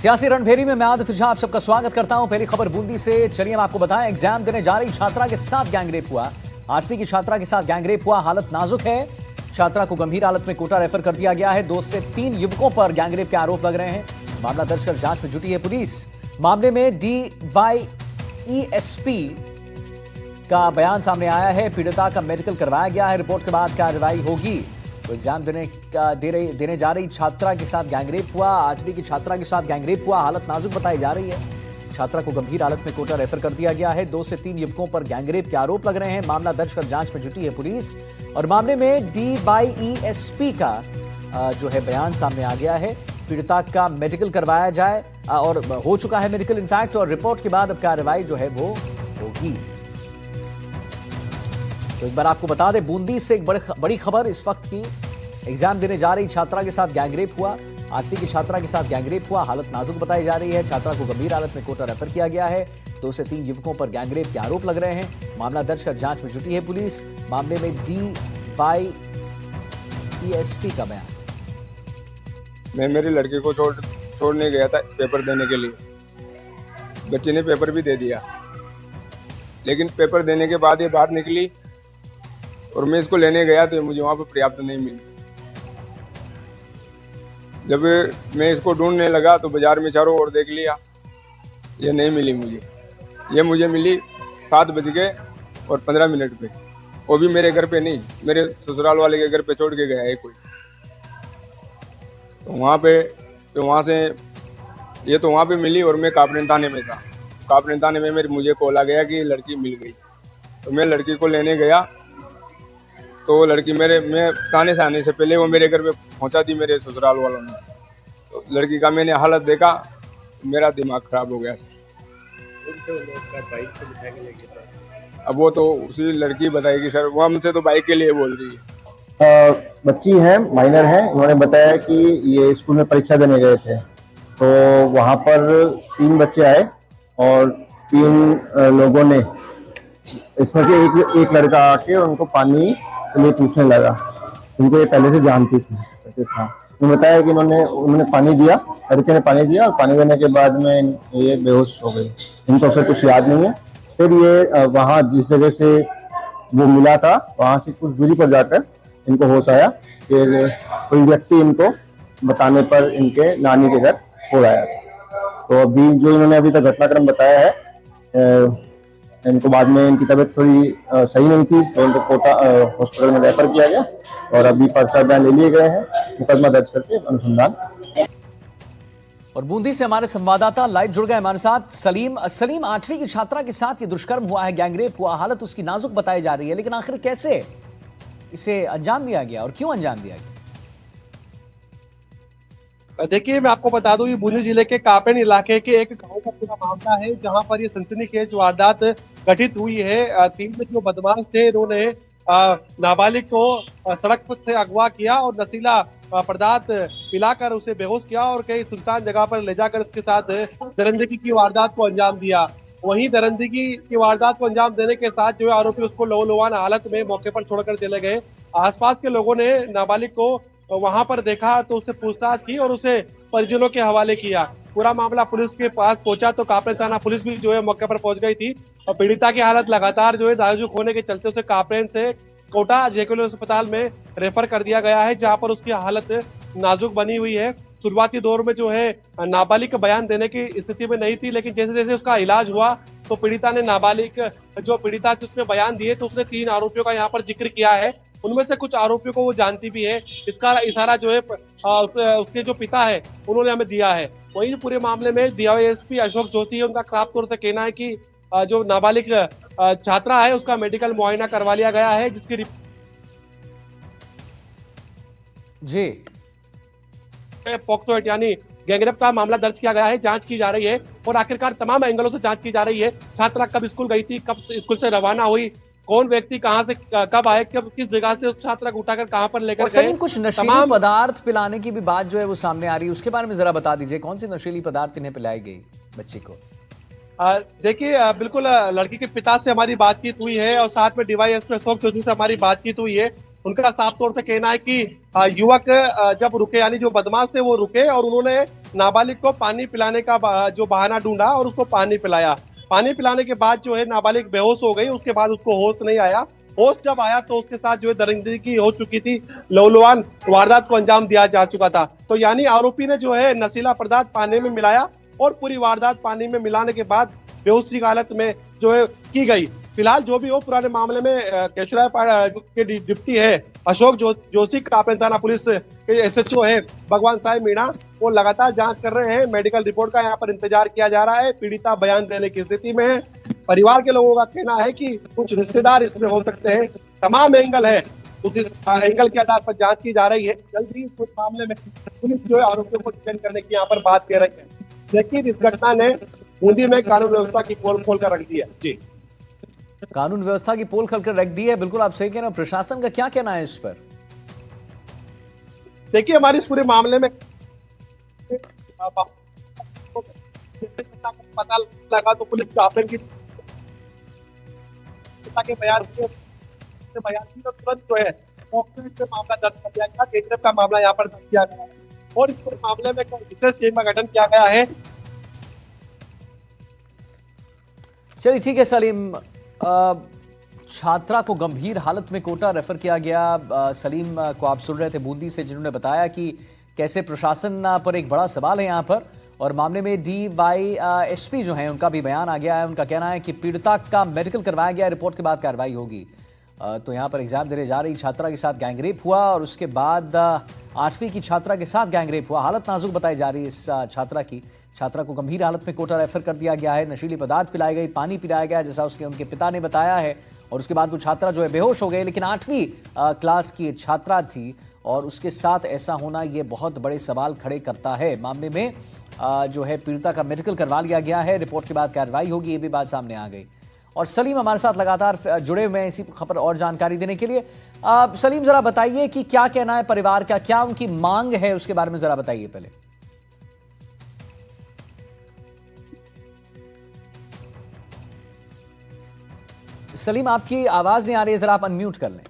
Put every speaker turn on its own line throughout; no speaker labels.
सियासी रणभेरी में मैं आदित्य झा आप सबका स्वागत करता हूं। पहली खबर बूंदी से। चलिए हम आपको बताएं, एग्जाम देने जा रही छात्रा के साथ गैंगरेप हुआ। 8वीं की छात्रा के साथ गैंगरेप हुआ। हालत नाजुक है। छात्रा को गंभीर हालत में कोटा रेफर कर दिया गया है। 2 से 3 युवकों पर गैंगरेप के आरोप लग रहे हैं। मामला दर्ज कर जांच में जुटी है पुलिस। मामले में DYESP का बयान सामने आया है। पीड़िता का मेडिकल करवाया गया है। रिपोर्ट के बाद कार्रवाई होगी। तो एग्जाम देने जा रही छात्रा के साथ गैंगरेप हुआ। 8वीं की छात्रा के साथ गैंगरेप हुआ। हालत नाजुक बताई जा रही है। छात्रा को गंभीर हालत में कोटा रेफर कर दिया गया है। 2 से 3 युवकों पर गैंगरेप के आरोप लग रहे हैं। मामला दर्ज कर जांच में जुटी है पुलिस। और मामले में DYESP का जो है बयान सामने आ गया है। पीड़िता का मेडिकल करवाया जाए और हो चुका है मेडिकल इनफैक्ट। और रिपोर्ट के बाद अब कार्रवाई जो है वो होगी। तो एक बार आपको बता दें, बूंदी से एक बड़ी खबर इस वक्त की। एग्जाम देने जा रही छात्रा के साथ गैंगरेप हुआ। 8वीं की छात्रा के साथ गैंगरेप हुआ। हालत नाजुक बताई जा रही है। छात्रा को गंभीर हालत में कोटा रेफर किया गया है। 2 से 3 युवकों पर गैंगरेप के आरोप लग रहे हैं। मामला दर्ज कर जांच में जुटी है पुलिस। मामले में DYESP का बयान।
मैं मेरी लड़की को छोड़ने गया था पेपर देने के लिए। बच्चे ने पेपर भी दे दिया, लेकिन पेपर देने के बाद ये बाहर निकली और मैं इसको लेने गया तो मुझे वहाँ पर पर्याप्त नहीं मिली। जब मैं इसको ढूंढने लगा तो बाजार में चारों ओर देख लिया, ये नहीं मिली मुझे। ये मुझे मिली 7:15 पे। वो भी मेरे घर पे नहीं, मेरे ससुराल वाले के घर पे छोड़ के गया है कोई। तो वहाँ से ये तो वहाँ पे मिली और मैं कापरेन थाने में था। कापरेन थाने में मुझे कॉल आ गया कि लड़की मिल गई। तो मैं लड़की को लेने गया तो वो लड़की मैं थाने से आने से पहले वो मेरे घर पे पहुंचा थी मेरे ससुराल वालों ने। तो लड़की का मैंने हालत देखा, मेरा दिमाग खराब हो गया। अब वो तो उसी लड़की बताएगी सर, वो हमसे तो बाइक के लिए बोल रही है।
बच्ची है, माइनर है। उन्होंने बताया कि ये स्कूल में परीक्षा देने गए थे, तो वहाँ पर 3 बच्चे आए और 3 लोगों ने, इसमें से एक लड़का आके उनको पानी के लिए पूछने लगा। उनको ये पहले से जानती थी। उन्होंने बताया कि उन्होंने पानी दिया, लड़के ने पानी दिया और पानी देने के बाद में ये बेहोश हो गई। इनको फिर कुछ याद नहीं है। फिर ये वहाँ जिस जगह से वो मिला था वहाँ से कुछ दूरी पर जाकर इनको होश आया। फिर कोई व्यक्ति इनको बताने पर इनके नानी के घर छोड़ आया था। तो अभी जो इन्होंने अभी तक घटनाक्रम बताया है, इनको बाद में इनकी तबीयत थोड़ी सही नहीं थी तो इनको कोटा हॉस्पिटल में रेफर किया गया और अभी पर्चा बयान ले लिए गए हैं। मुकदमा दर्ज करके अनुसंधान।
और बूंदी से हमारे संवाददाता लाइव जुड़ गए हमारे साथ। सलीम, 8वीं की छात्रा के साथ ये दुष्कर्म हुआ है, गैंगरेप हुआ। हालत उसकी नाजुक बताई जा रही है, लेकिन आखिर कैसे इसे अंजाम दिया गया और क्यों अंजाम दिया गया?
देखिए, मैं आपको बता दूं, ये बूंदी जिले के कापरेन इलाके के एक गांव का पूरा मामला है, जहां पर ये सनसनीखेज वारदात घटित हुई है। 3 जो बदमाश थे, इन्होंने नाबालिग को सड़क से अगवा किया और नशीला पदार्थ पिलाकर उसे बेहोश किया और कई सुनसान जगह पर ले जाकर इसके साथ दरिंदगी की वारदात को अंजाम दिया। वहीं दरिंदगी की वारदात को अंजाम देने के साथ जो आरोपी उसको लहूलुहान हालत में मौके पर छोड़कर चले गए। आसपास के लोगों ने नाबालिग को वहां पर देखा तो उससे पूछताछ की और उसे परिजनों के हवाले किया। पूरा मामला पुलिस के पास पहुंचा तो कापरेन थाना पुलिस भी जो है मौके पर पहुंच गई थी और पीड़िता की हालत लगातार जो है नाजुक होने के चलते उसे कापरेन से कोटा जेके अस्पताल में रेफर कर दिया गया है, जहां पर उसकी हालत नाजुक बनी हुई है। शुरुआती दौर में जो है नाबालिग का बयान देने की स्थिति में नहीं थी, लेकिन जैसे जैसे उसका इलाज हुआ तो पीड़िता ने नाबालिग जो पीड़िता थी उसने बयान दिए तो उसने 3 आरोपियों का यहाँ पर जिक्र किया है। उनमें से कुछ आरोपियों को वो जानती भी है। इसका इशारा जो है उसके जो पिता है उन्होंने हमें दिया है। वहीं पूरे मामले में DYSP अशोक जोशी है, उनका साफ तौर से कहना है कि जो नाबालिग छात्रा है उसका मेडिकल मुआयना करवा लिया गया है, जिसकी
जी
पॉक्सो एक्ट यानी गैंगरेप का मामला दर्ज किया गया है। जांच की जा रही है और आखिरकार तमाम एंगलों से जांच की जा रही है। छात्रा कब स्कूल गई थी, कब स्कूल से रवाना हुई, कौन व्यक्ति कहां से कब आए, कब किस जगह से उस छात्रा को उठाकर कहां पर लेकर गए।
कुछ नशीली पदार्थ पिलाने की भी बात जो है वो सामने आ रही है, उसके बारे में जरा बता दीजिए। कौन सी नशीली पदार्थ इन्हें पिलाई गई बच्ची को?
देखिए, बिल्कुल लड़की के पिता से हमारी बातचीत हुई है और साथ में DYSP अशोक जोशी से हमारी बातचीत हुई है। उनका साफ तौर से कहना है कि युवक जब रुके, यानी जो बदमाश थे वो रुके और उन्होंने नाबालिग को पानी पिलाने का जो बहाना ढूंढा और उसको पानी पिलाया। पानी पिलाने के बाद जो है नाबालिग बेहोश हो गई, उसके बाद उसको होश नहीं आया। होश जब आया तो उसके साथ जो है दरिंदगी हो चुकी थी, लौलुआन वारदात को अंजाम दिया जा चुका था। तो यानी आरोपी ने जो है नशीला पदार्थ पानी में मिलाया और पूरी वारदात पानी में मिलाने के बाद बेहोशी की हालत में जो है की गई। फिलहाल जो भी हो, पुराने मामले में केशुराय के डिप्टी है अशोक जोशी, कापरेन थाना पुलिस के एसएचओ है भगवान साहब मीणा, वो लगातार जांच कर रहे हैं। मेडिकल रिपोर्ट का यहाँ पर इंतजार किया जा रहा है। पीड़िता बयान देने की स्थिति में है। परिवार के लोगों का कहना है कि कुछ रिश्तेदार इसमें हो सकते हैं। तमाम एंगल है, उस एंगल के आधार पर जांच की जा रही है। जल्द ही इस मामले में पुलिस जो है आरोपियों को डिटेन करने की यहाँ पर बात कह रही है। लेकिन इस घटना ने बूंदी में कानून व्यवस्था की पोल खोल कर रख दी है। जी,
कानून व्यवस्था की पोल खोलकर रख दी है। बिल्कुल आप सही कह रहे हैं। प्रशासन का क्या कहना है इस पर?
देखिए, हमारे इस पूरे मामले में पता लगा तो पुलिस कापरेन की के बयान की तो तुरंत जो है मामला दर्ज कर दिया गया। केसरफ का मामला यहाँ पर दर्ज किया गया है और इस पूरे मामले में विशेष टीम का गठन किया गया है।
चलिए ठीक है सलीम, छात्रा को गंभीर हालत में कोटा रेफर किया गया। सलीम को आप सुन रहे थे बूंदी से, जिन्होंने बताया कि कैसे प्रशासन पर एक बड़ा सवाल है यहाँ पर। और मामले में DYSP जो है उनका भी बयान आ गया है। उनका कहना है कि पीड़िता का मेडिकल करवाया गया, रिपोर्ट के बाद कार्रवाई होगी। तो यहाँ पर एग्जाम देने जा रही छात्रा के साथ गैंगरेप हुआ और उसके बाद 8वीं की छात्रा के साथ गैंगरेप हुआ। हालत नाजुक बताई जा रही है इस छात्रा की। छात्रा को गंभीर हालत में कोटा रेफर कर दिया गया है। नशीली पदार्थ पिलाई गई, पानी पिलाया गया, जैसा उनके पिता ने बताया है। और उसके बाद वो छात्रा जो है बेहोश हो गई। लेकिन 8वीं क्लास की छात्रा थी और उसके साथ ऐसा होना ये बहुत बड़े सवाल खड़े करता है। मामले में जो है पीड़िता का मेडिकल करवा लिया गया है। रिपोर्ट के बाद कार्रवाई होगी, ये भी बात सामने आ गई। और सलीम हमारे साथ लगातार जुड़े हुए हैं इसी खबर और जानकारी देने के लिए। सलीम, जरा बताइए कि क्या कहना है परिवार का, क्या उनकी मांग है, उसके बारे में जरा बताइए पहले। सलीम, आपकी आवाज नहीं आ रही है, जरा आप अनम्यूट कर लें।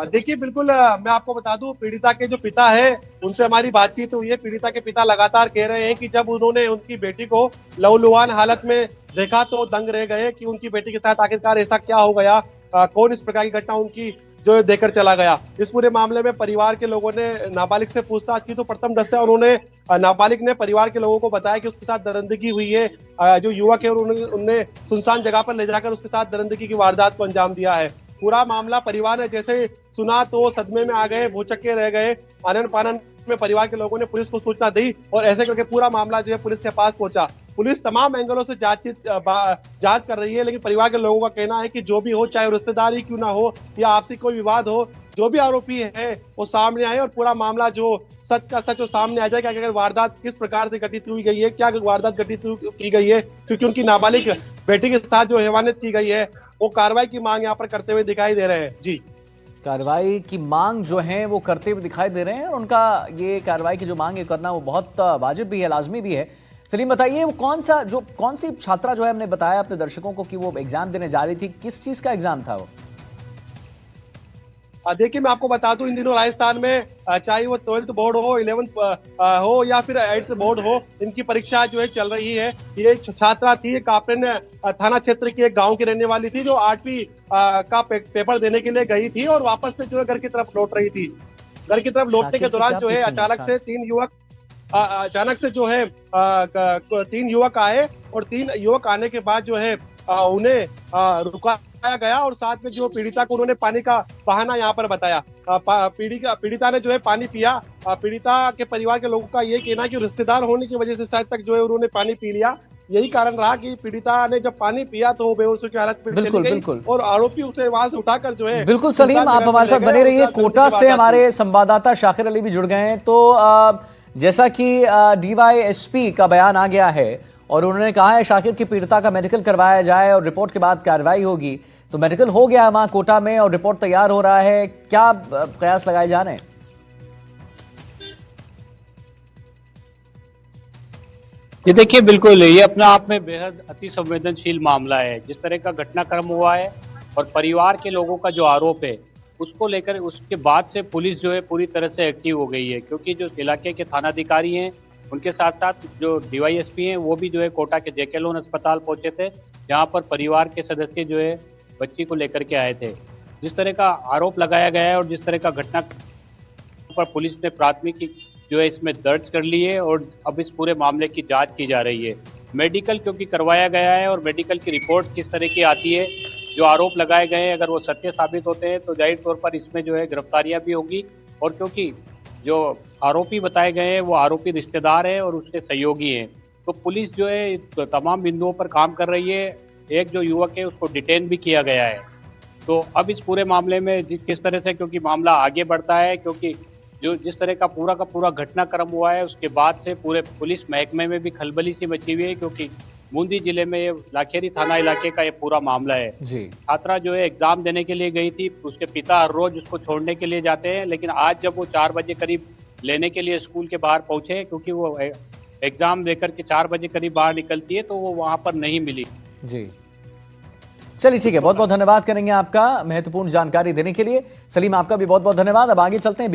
देखिए, बिल्कुल मैं आपको बता दूं, पीड़िता के जो पिता है उनसे हमारी बातचीत हुई है। पीड़िता के पिता लगातार कह रहे हैं कि जब उन्होंने उनकी बेटी को लहूलुहान हालत में देखा तो दंग रह गए कि उनकी बेटी के साथ आखिरकार ऐसा क्या हो गया, कौन इस प्रकार की घटना उनकी जो देकर चला गया। इस पूरे मामले में परिवार के लोगों ने नाबालिग से पूछताछ की तो प्रथम दृष्टया उन्होंने नाबालिग ने परिवार के लोगों को बताया कि उसके साथ दरिंदगी हुई है। जो युवक है उन्होंने सुनसान जगह पर ले जाकर उसके साथ दरिंदगी की वारदात को अंजाम दिया है। पूरा मामला परिवार ने जैसे सुना तो सदमे में आ गए, भौचक्के रह गए। आनन फानन में परिवार के लोगों ने पुलिस को सूचना दी और ऐसे करके पूरा मामला जो है पुलिस के पास पहुंचा। पुलिस तमाम एंगलों से जांच कर रही है, लेकिन परिवार के लोगों का कहना है कि जो भी हो, चाहे रिश्तेदारी क्यों ना हो या आपसी कोई विवाद हो, जो भी आरोपी है वो सामने आए और पूरा मामला जो सच का सच वो सामने आ जाए कि अगर वारदात किस प्रकार से घटित हुई गई है, क्या वारदात घटित की गई है, क्योंकि उनकी नाबालिग बेटी के साथ जो हैवानियत की गई है, वो कार्रवाई की मांग यहाँ पर करते हुए दिखाई दे रहे हैं। जी,
कार्रवाई की मांग जो है वो करते हुए दिखाई दे रहे हैं और उनका ये कार्रवाई की जो मांग है करना वो बहुत वाजिब भी है, लाजमी भी है। सलीम, बताइए वो कौन सी छात्रा जो है, हमने बताया अपने दर्शकों को कि वो एग्जाम देने जा रही थी, किस चीज का एग्जाम था वो?
देखिए, मैं आपको बता दूं, इन दिनों राजस्थान में चाहे वो 12th बोर्ड हो, 11th हो या फिर 8th बोर्ड हो, इनकी परीक्षा जो है चल रही है। ये छात्रा थी, कापरेन थाना क्षेत्र की एक गांव की रहने वाली थी, जो 8वीं का पेपर देने के लिए गई थी और वापस में जो है घर की तरफ लौट रही थी। घर की तरफ लौटने के दौरान जो है अचानक से तीन युवक आए और 3 युवक आने के बाद जो है उन्हें रुकाया गया और साथ में जो पीड़िता को उन्होंने पानी का बहाना यहाँ पर बताया। पीड़िता ने जो है पानी पिया। पीड़िता के परिवार के लोगों का ये कहना है कि रिश्तेदार होने की वजह से शायद तक जो है उन्होंने पानी पी लिया। यही कारण रहा कि पीड़िता ने जब पानी पिया तो वो बेहोशी की हालत में चली गई और आरोपी उसे वहां से उठाकर जो है।
बिल्कुल सलीम, आप हमारे साथ बने रहिए। कोटा से हमारे संवाददाता शाकिर अली भी जुड़ गए हैं। तो जैसा कि DYSP का बयान आ गया है और उन्होंने कहा है शाकिर की पीड़िता का मेडिकल करवाया जाए और रिपोर्ट के बाद कार्रवाई होगी। तो मेडिकल हो गया वहां कोटा में और रिपोर्ट तैयार हो रहा है, क्या कयास लगाए जा रहे हैं?
ये देखिए, बिल्कुल ये अपने आप में बेहद अति संवेदनशील मामला है। जिस तरह का घटनाक्रम हुआ है और परिवार के लोगों का जो आरोप है उसको लेकर उसके बाद से पुलिस जो है पूरी तरह से एक्टिव हो गई है, क्योंकि जो इलाके के थानाधिकारी हैं उनके साथ साथ जो डीवाईएसपी हैं वो भी जो है कोटा के जेके लोन अस्पताल पहुंचे थे, जहां पर परिवार के सदस्य जो है बच्ची को लेकर के आए थे। जिस तरह का आरोप लगाया गया है और जिस तरह का घटना पर पुलिस ने प्राथमिकी जो है इसमें दर्ज कर ली है और अब इस पूरे मामले की जांच की जा रही है। मेडिकल क्योंकि करवाया गया है और मेडिकल की रिपोर्ट किस तरह की आती है, जो आरोप लगाए गए हैं अगर वो सत्य साबित होते हैं तो जाहिर तौर पर इसमें जो है गिरफ्तारियां भी होगी। और क्योंकि जो आरोपी बताए गए हैं वो आरोपी रिश्तेदार है और उसके सहयोगी हैं, तो पुलिस जो है तो तमाम बिंदुओं पर काम कर रही है। एक जो युवक है उसको डिटेन भी किया गया है। तो अब इस पूरे मामले में किस तरह से क्योंकि मामला आगे बढ़ता है, क्योंकि जो जिस तरह का पूरा घटनाक्रम हुआ है उसके बाद से पूरे पुलिस महकमे में भी खलबली सी मची हुई है, क्योंकि बूंदी जिले में ये लाखेरी थाना इलाके का ये पूरा मामला है।
जी।
छात्रा जो है एग्जाम देने के लिए गई थी, उसके पिता हर रोज उसको छोड़ने के लिए जाते हैं, लेकिन आज जब वो 4 बजे करीब लेने के लिए स्कूल के बाहर पहुंचे, क्योंकि वो एग्जाम देकर के 4 बजे करीब बाहर निकलती है, तो वो वहां पर नहीं मिली।
जी, चलिए ठीक है, बहुत बहुत धन्यवाद करेंगे आपका महत्वपूर्ण जानकारी देने के लिए। सलीम, आपका भी बहुत बहुत धन्यवाद। अब आगे चलते हैं।